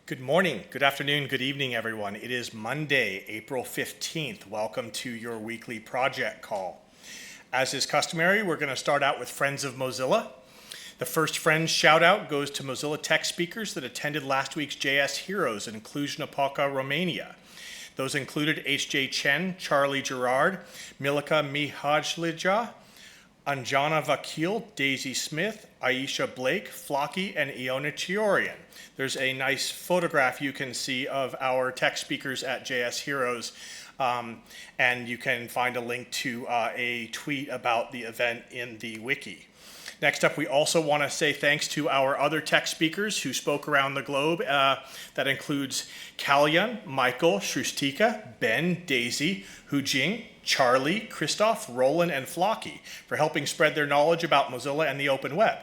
Good morning, good afternoon, good evening, everyone. It is Monday, April 15th. Welcome to your weekly project call. As is customary, we're going to start out with Friends of Mozilla. The first Friends shout out goes to Mozilla tech speakers that attended last week's JS Heroes in Cluj-Napoca, Romania. Those included H.J. Chen, Charlie Gerard, Milika Mihajlija, Anjana Vakil, Daisy Smith, Aisha Blake, Flocky, and Iona Chiorian. There's a nice photograph you can see of our tech speakers at JS Heroes, and you can find a link to a tweet about the event in the wiki. Next up, we also want to say thanks to our other tech speakers who spoke around the globe. That includes Kalyan, Michael, Shrustika, Ben, Daisy, Hujing, Charlie, Christoph, Roland, and Flocky for helping spread their knowledge about Mozilla and the open web.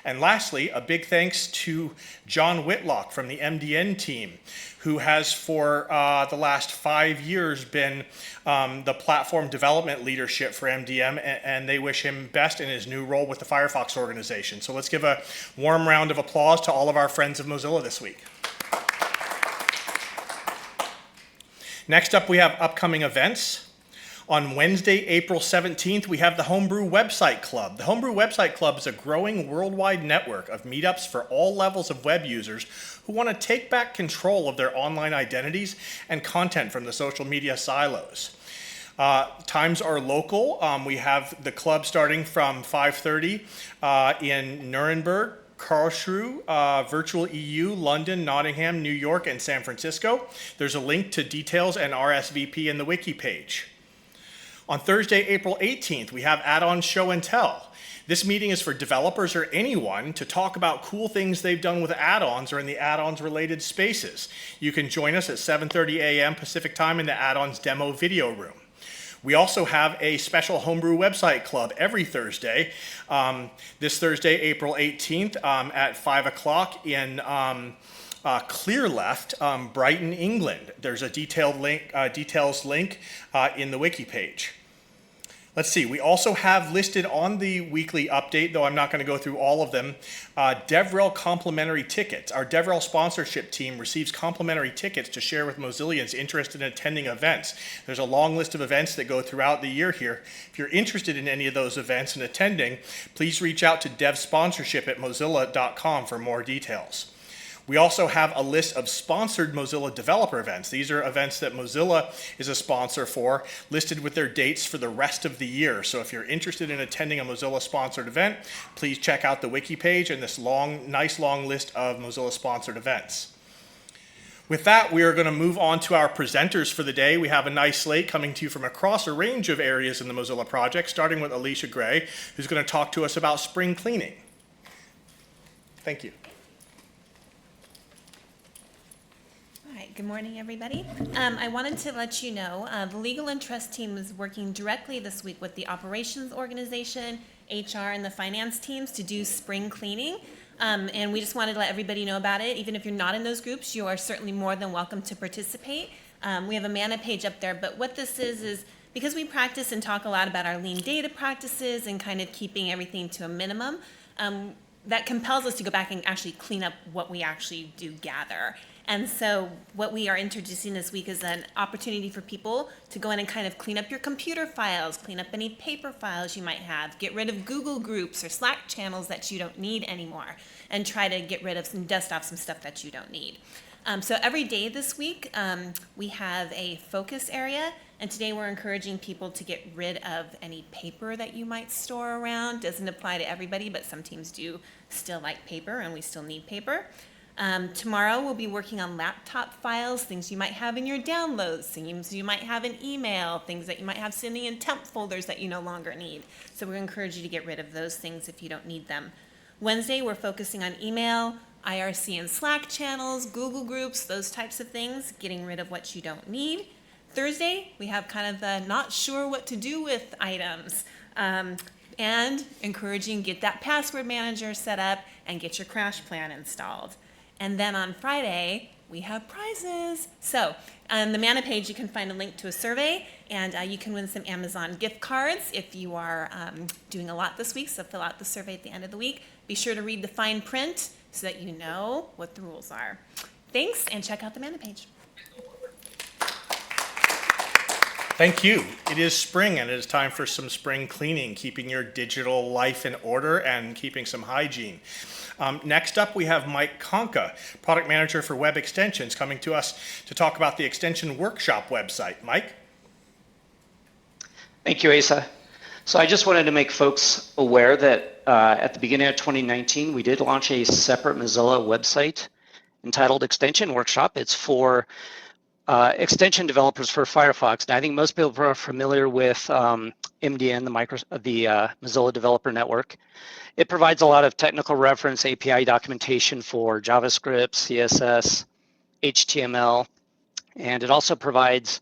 And lastly, a big thanks to John Whitlock from the MDN team, who has for the last 5 years been the platform development leadership for MDM, and they wish him best in his new role with the Firefox organization. So let's give a warm round of applause to all of our friends of Mozilla this week. Next up, we have upcoming events. On Wednesday, April 17th, we have the Homebrew Website Club. The Homebrew Website Club is a growing worldwide network of meetups for all levels of web users who want to take back control of their online identities and content from the social media silos. Times are local. We have the club starting from 5:30 in Nuremberg, Karlsruhe, Virtual EU, London, Nottingham, New York, and San Francisco. There's a link to details and RSVP in the wiki page. On Thursday, April 18th, we have Add-on Show and Tell. This meeting is for developers or anyone to talk about cool things they've done with add-ons or in the add-ons related spaces. You can join us at 7:30 a.m. Pacific time in the add-ons demo video room. We also have a special Homebrew Website Club every Thursday. This Thursday, April 18th at 5 o'clock in Clearleft, Brighton, England. There's a details link in the wiki page. Let's see, we also have listed on the weekly update, though I'm not going to go through all of them, DevRel complimentary tickets. Our DevRel sponsorship team receives complimentary tickets to share with Mozillians interested in attending events. There's a long list of events that go throughout the year here. If you're interested in any of those events and attending, please reach out to devsponsorship@mozilla.com for more details. We also have a list of sponsored Mozilla developer events. These are events that Mozilla is a sponsor for, listed with their dates for the rest of the year. So if you're interested in attending a Mozilla sponsored event, please check out the wiki page and this nice long list of Mozilla sponsored events. With that, we are going to move on to our presenters for the day. We have a nice slate coming to you from across a range of areas in the Mozilla project, starting with Alicia Gray, who's going to talk to us about spring cleaning. Thank you. Good morning, everybody. I wanted to let you know the Legal and Trust team is working directly this week with the operations organization, HR, and the finance teams to do spring cleaning. And we just wanted to let everybody know about it. Even if you're not in those groups, you are certainly more than welcome to participate. We have a mana page up there, but what this is because we practice and talk a lot about our lean data practices and kind of keeping everything to a minimum, that compels us to go back and actually clean up what we actually do gather. And so what we are introducing this week is an opportunity for people to go in and kind of clean up your computer files, clean up any paper files you might have, get rid of Google groups or Slack channels that you don't need anymore, and try to get rid of some, dust off some stuff that you don't need. So every day this week, we have a focus area, and today we're encouraging people to get rid of any paper that you might store around. Doesn't apply to everybody, but some teams do still like paper, and we still need paper. Tomorrow we'll be working on laptop files, things you might have in your downloads, things you might have in email, things that you might have sitting in temp folders that you no longer need. So we encourage you to get rid of those things if you don't need them. Wednesday we're focusing on email, IRC and Slack channels, Google groups, those types of things, getting rid of what you don't need. Thursday we have kind of the not sure what to do with items. And encouraging get that password manager set up and get your crash plan installed. And then on Friday, we have prizes. So on the Mana page, you can find a link to a survey, and you can win some Amazon gift cards if you are doing a lot this week, so fill out the survey at the end of the week. Be sure to read the fine print so that you know what the rules are. Thanks, and check out the Mana page. Thank you. It is spring, and it is time for some spring cleaning, keeping your digital life in order and keeping some hygiene. Next up, we have Mike Conca, Product Manager for Web Extensions, coming to us to talk about the Extension Workshop website. Mike? Thank you, Asa. So I just wanted to make folks aware that at the beginning of 2019, we did launch a separate Mozilla website entitled Extension Workshop. It's for extension developers for Firefox. Now, I think most people are familiar with MDN, the Mozilla Developer Network. It provides a lot of technical reference API documentation for JavaScript, CSS, HTML, and it also provides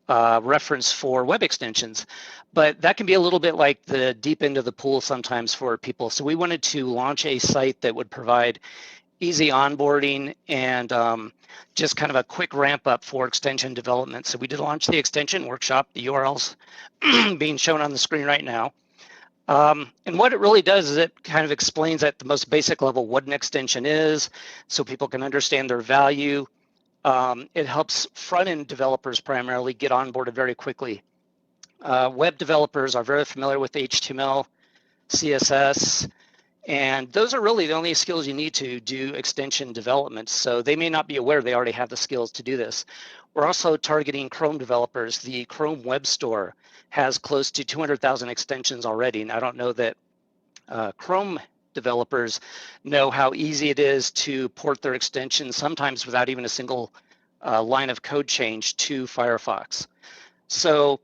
reference for web extensions. But that can be a little bit like the deep end of the pool sometimes for people. So we wanted to launch a site that would provide easy onboarding and just kind of a quick ramp up for extension development. So we did launch the Extension Workshop, the URLs being shown on the screen right now. And what it really does is it kind of explains at the most basic level what an extension is so people can understand their value. It helps front-end developers primarily get onboarded very quickly. Web developers are very familiar with HTML, CSS, and those are really the only skills you need to do extension development. So they may not be aware they already have the skills to do this. We're also targeting Chrome developers. The Chrome Web Store has close to 200,000 extensions already. And I don't know that Chrome developers know how easy it is to port their extensions, sometimes without even a single line of code change, to Firefox. So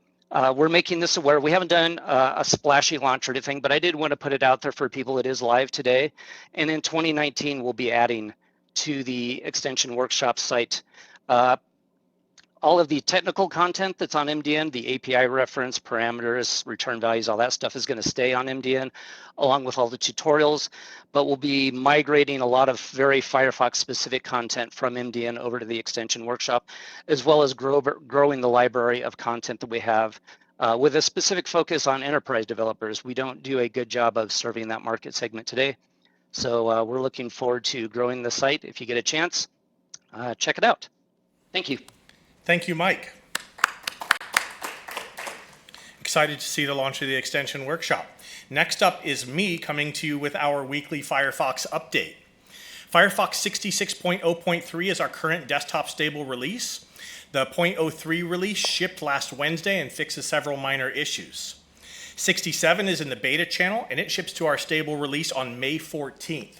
we're making this aware. We haven't done a splashy launch or anything, but I did want to put it out there for people. It is live today. And in 2019, we'll be adding to the Extension Workshop site all of the technical content that's on MDN, the API reference, parameters, return values, all that stuff is going to stay on MDN, along with all the tutorials. But we'll be migrating a lot of very Firefox-specific content from MDN over to the Extension Workshop, as well as growing the library of content that we have with a specific focus on enterprise developers. We don't do a good job of serving that market segment today. So we're looking forward to growing the site. If you get a chance, check it out. Thank you. Thank you, Mike. Excited to see the launch of the Extension Workshop. Next up is me coming to you with our weekly Firefox update. Firefox 66.0.3 is our current desktop stable release. The 0.03 release shipped last Wednesday and fixes several minor issues. 67 is in the beta channel, and it ships to our stable release on May 14th.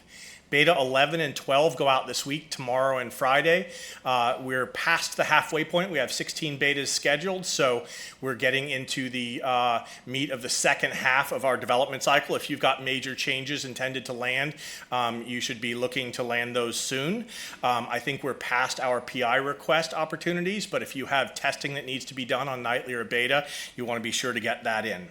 Beta 11 and 12 go out this week, tomorrow and Friday. We're past the halfway point. We have 16 betas scheduled, so we're getting into the meat of the second half of our development cycle. If you've got major changes intended to land, you should be looking to land those soon. I think we're past our PI request opportunities, but if you have testing that needs to be done on Nightly or beta, you want to be sure to get that in.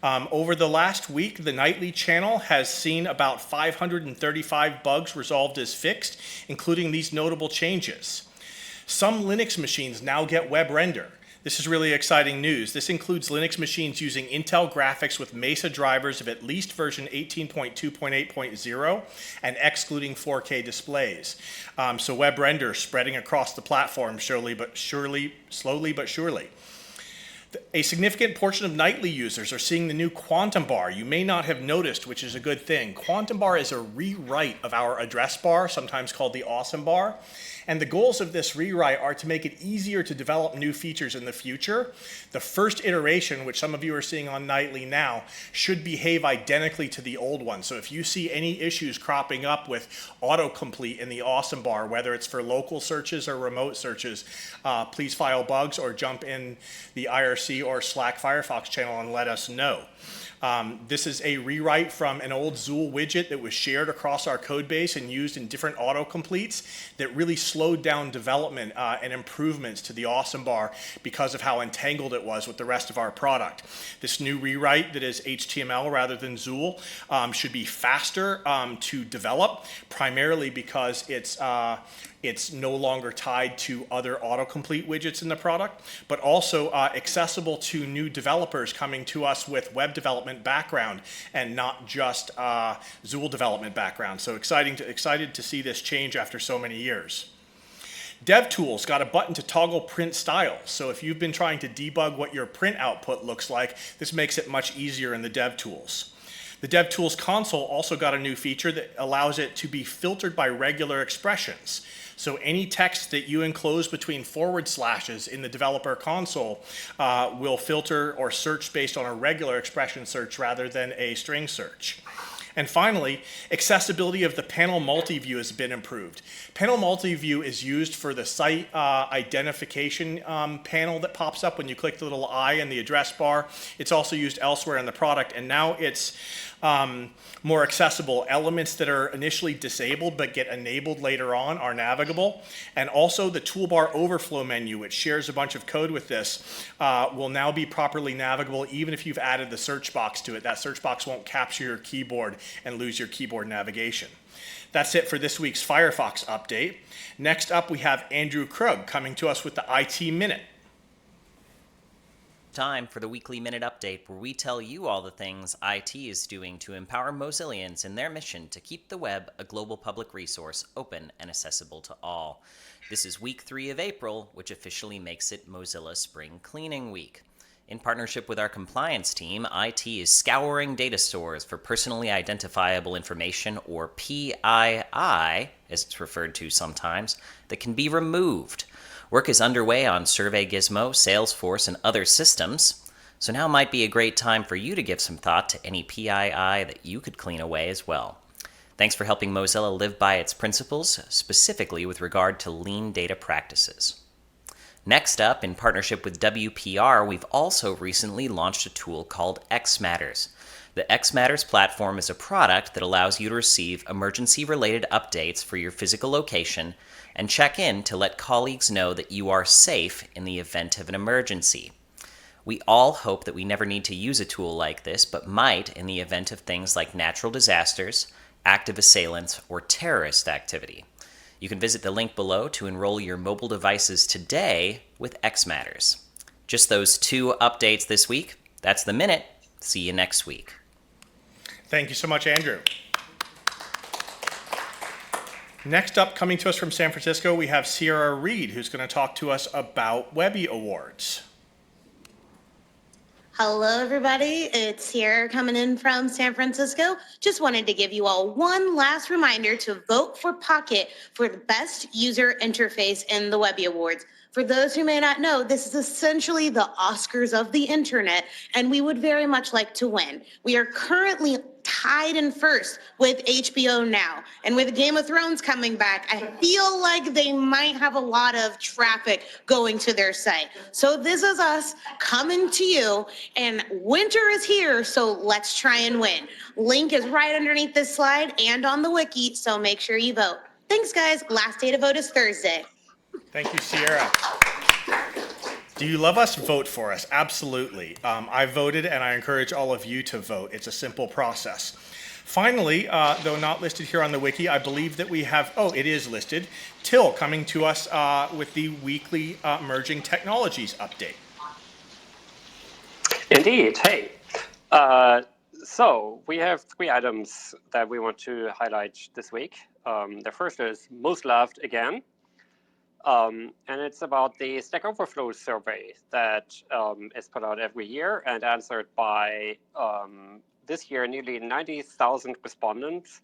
Over the last week, the Nightly channel has seen about 535 bugs resolved as fixed, including these notable changes. Some Linux machines now get web render. This is really exciting news. This includes Linux machines using Intel graphics with Mesa drivers of at least version 18.2.8.0 and excluding 4K displays. So web render spreading across the platform slowly but surely. A significant portion of Nightly users are seeing the new Quantum Bar. You may not have noticed, which is a good thing. Quantum Bar is a rewrite of our address bar, sometimes called the Awesome Bar. And the goals of this rewrite are to make it easier to develop new features in the future. The first iteration, which some of you are seeing on Nightly now, should behave identically to the old one. So if you see any issues cropping up with autocomplete in the Awesome Bar, whether it's for local searches or remote searches, please file bugs or jump in the IRC or Slack Firefox channel and let us know. This is a rewrite from an old Zool widget that was shared across our code base and used in different autocompletes that really slowed down development and improvements to the Awesome Bar because of how entangled it was with the rest of our product. This new rewrite that is HTML rather than Zool should be faster to develop, primarily because it's no longer tied to other autocomplete widgets in the product, but also accessible to new developers coming to us with web development background and not just Zool development background. So excited to see this change after so many years. DevTools got a button to toggle print styles. So if you've been trying to debug what your print output looks like, this makes it much easier in the DevTools. The DevTools console also got a new feature that allows it to be filtered by regular expressions. So any text that you enclose between forward slashes in the developer console will filter or search based on a regular expression search rather than a string search. And finally, accessibility of the panel multi-view has been improved. Panel multi-view is used for the site identification panel that pops up when you click the little I in the address bar. It's also used elsewhere in the product, and now it's more accessible. Elements that are initially disabled but get enabled later on are navigable. And also the toolbar overflow menu, which shares a bunch of code with this, will now be properly navigable even if you've added the search box to it. That search box won't capture your keyboard and lose your keyboard navigation. That's it for this week's Firefox update. Next up, we have Andrew Krug coming to us with the IT Minute. Time for the weekly minute update where we tell you all the things IT is doing to empower Mozillians in their mission to keep the web a global public resource open and accessible to all. This is week 3 of April, which officially makes it Mozilla Spring Cleaning Week. In partnership with our compliance team, IT is scouring data stores for personally identifiable information, or PII, as it's referred to sometimes, that can be removed. Work is underway on Survey Gizmo, Salesforce, and other systems, so now might be a great time for you to give some thought to any PII that you could clean away as well. Thanks for helping Mozilla live by its principles, specifically with regard to lean data practices. Next up, in partnership with WPR, we've also recently launched a tool called XMatters. The XMatters platform is a product that allows you to receive emergency-related updates for your physical location and check in to let colleagues know that you are safe in the event of an emergency. We all hope that we never need to use a tool like this, but might in the event of things like natural disasters, active assailants, or terrorist activity. You can visit the link below to enroll your mobile devices today with XMatters. Just those 2 updates this week. That's the minute. See you next week. Thank you so much, Andrew. Next up, coming to us from San Francisco, we have Sierra Reed, who's going to talk to us about Webby Awards. Hello, everybody. It's Sierra coming in from San Francisco. Just wanted to give you all one last reminder to vote for Pocket for the best user interface in the Webby Awards. For those who may not know, this is essentially the Oscars of the internet, and we would very much like to win. We are currently tied in first with HBO Now. And with Game of Thrones coming back, I feel like they might have a lot of traffic going to their site. So this is us coming to you, and winter is here, so let's try and win. Link is right underneath this slide and on the wiki, so make sure you vote. Thanks, guys. Last day to vote is Thursday. Thank you, Sierra. Do you love us? Vote for us. Absolutely. I voted, and I encourage all of you to vote. It's a simple process. Finally, though not listed here on the wiki, I believe that we have, it is listed, Till coming to us with the weekly Emerging Technologies update. Indeed. Hey. So we have 3 items that we want to highlight this week. The first is Most Loved again. And it's about the Stack Overflow survey that is put out every year and answered by, this year, nearly 90,000 respondents.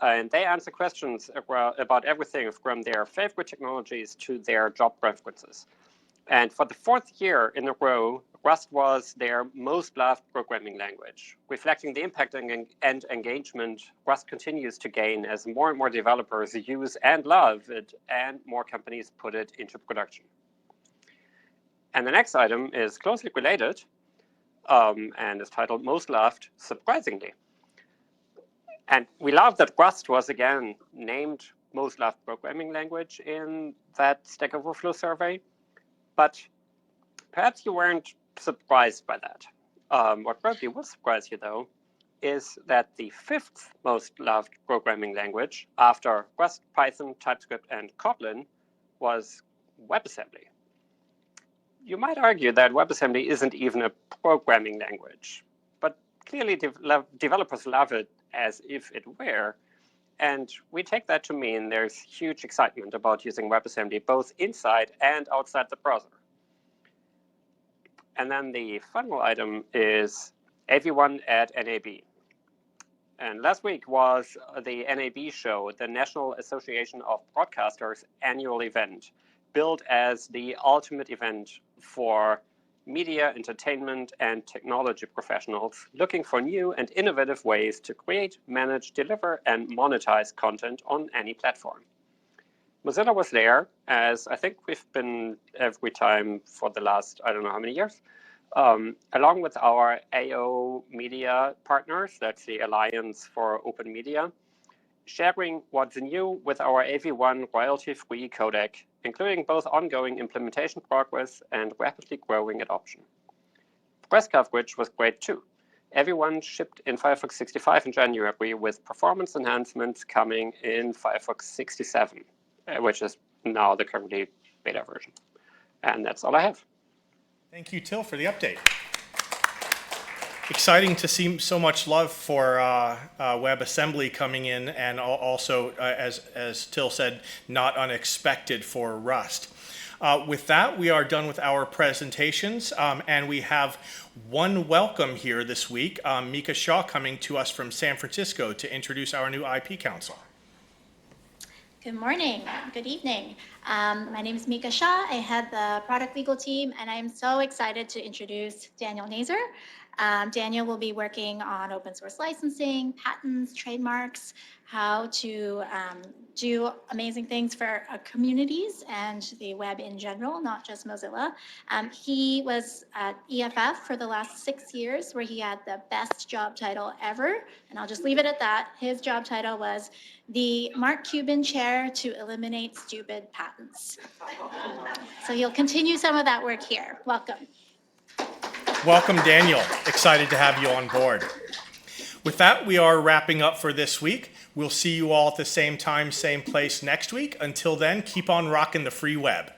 And they answer questions about everything from their favorite technologies to their job preferences. And for the 4th year in a row, Rust was their most loved programming language. Reflecting the impact and engagement Rust continues to gain as more and more developers use and love it, and more companies put it into production. And the next item is closely related and is titled Most Loved, Surprisingly. And we love that Rust was again named most loved programming language in that Stack Overflow survey. But perhaps you weren't surprised by that. What probably will surprise you, though, is that the 5th most loved programming language after Rust, Python, TypeScript, and Kotlin was WebAssembly. You might argue that WebAssembly isn't even a programming language, but clearly developers love it as if it were. And we take that to mean there's huge excitement about using WebAssembly both inside and outside the browser. And then the final item is AV1 at NAB. And last week was the NAB show, the National Association of Broadcasters annual event, billed as the ultimate event for media, entertainment, and technology professionals looking for new and innovative ways to create, manage, deliver, and monetize content on any platform. Mozilla was there, as I think we've been every time for the last, I don't know how many years, along with our AO Media partners, that's the Alliance for Open Media, sharing what's new with our AV1 royalty-free codec, including both ongoing implementation progress and rapidly growing adoption. Press coverage was great too. AV1 shipped in Firefox 65 in January, with performance enhancements coming in Firefox 67, which is now the currently beta version. And that's all I have. Thank you, Till, for the update. Exciting to see so much love for WebAssembly coming in, and also, as Till said, not unexpected for Rust. With that, we are done with our presentations, and we have one welcome here this week, Mika Shaw coming to us from San Francisco to introduce our new IP Counsel. Good morning, good evening. My name is Mika Shaw. I head the product legal team, and I'm so excited to introduce Daniel Nazer. Daniel will be working on open source licensing, patents, trademarks, how to do amazing things for communities and the web in general, not just Mozilla. He was at EFF for the last 6 years, where he had the best job title ever, and I'll just leave it at that. His job title was the Mark Cuban Chair to Eliminate Stupid Patents. So you'll continue some of that work here. Welcome. Welcome, Daniel. Excited to have you on board. With that, we are wrapping up for this week. We'll see you all at the same time, same place next week. Until then, keep on rocking the free web.